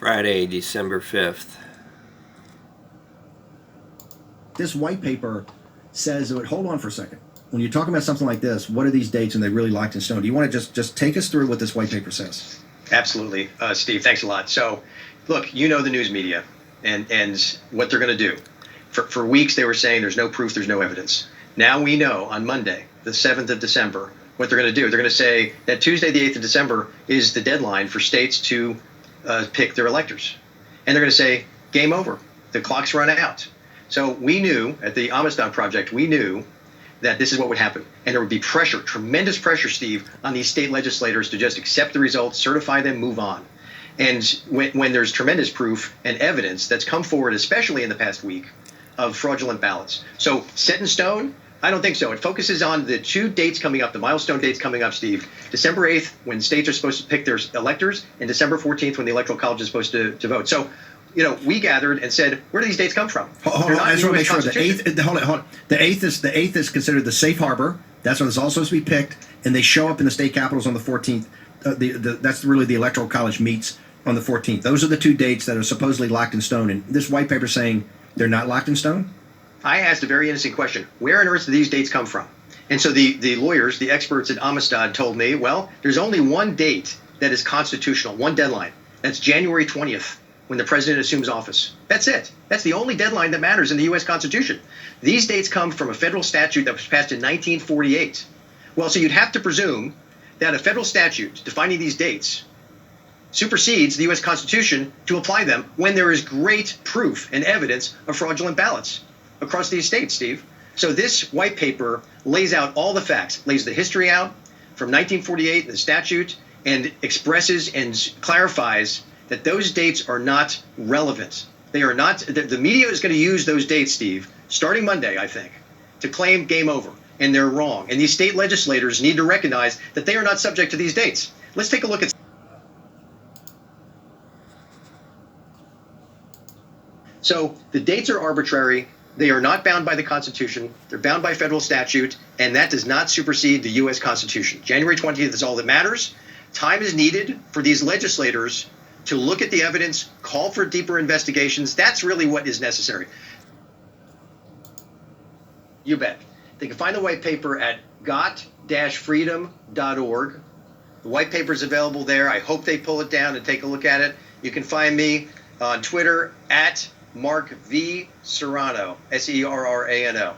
Friday, December 5th. This white paper says, hold on for a second. When you're talking about something like this, what are these dates and they really locked in stone? Do you want to just take us through what this white paper says? Absolutely. Steve, thanks a lot. So, look, you know the news media and what they're going to do. For weeks, they were saying there's no proof, there's no evidence. Now we know on Monday, the 7th of December, what they're going to do. They're going to say that Tuesday, the 8th of December, is the deadline for states to pick their electors. And they're going to say, game over. The clock's run out. So we knew at the Amistad Project, we knew that this is what would happen. And there would be pressure, tremendous pressure, Steve, on these state legislators to just accept the results, certify them, move on. And when there's tremendous proof and evidence that's come forward, especially in the past week, of fraudulent ballots. So set in stone? I don't think so. It focuses on the two dates coming up, the milestone dates coming up, Steve. December 8th, when states are supposed to pick their electors, and December 14th, when the Electoral College is supposed to vote. So, you know, we gathered and said, where do these dates come from? Hold on, I just want to make sure. Hold on. The 8th is considered the safe harbor. That's when it's all supposed to be picked, and they show up in the state capitals on the 14th. That's really the Electoral College meets on the 14th. Those are the two dates that are supposedly locked in stone. And this white paper saying they're not locked in stone? I asked a very innocent question. Where on earth do these dates come from? And so the lawyers, the experts at Amistad told me, well, there's only one date that is constitutional, one deadline. That's January 20th, when the president assumes office. That's it. That's the only deadline that matters in the U.S. Constitution. These dates come from a federal statute that was passed in 1948. Well, so you'd have to presume that a federal statute defining these dates supersedes the U.S. Constitution to apply them when there is great proof and evidence of fraudulent ballots across these states, Steve. So this white paper lays out all the facts, lays the history out from 1948, the statute, and expresses and clarifies that those dates are not relevant. They are not, the media is going to use those dates, Steve, starting Monday, I think, to claim game over. And they're wrong. And these state legislators need to recognize that they are not subject to these dates. Let's take a look at. So the dates are arbitrary. They are not bound by the Constitution. They're bound by federal statute, and that does not supersede the U.S. Constitution. January 20th is all that matters. Time is needed for these legislators to look at the evidence, call for deeper investigations. That's really what is necessary. You bet. They can find the white paper at got-freedom.org. The white paper is available there. I hope they pull it down and take a look at it. You can find me on Twitter at Mark V. Serrano, Serrano.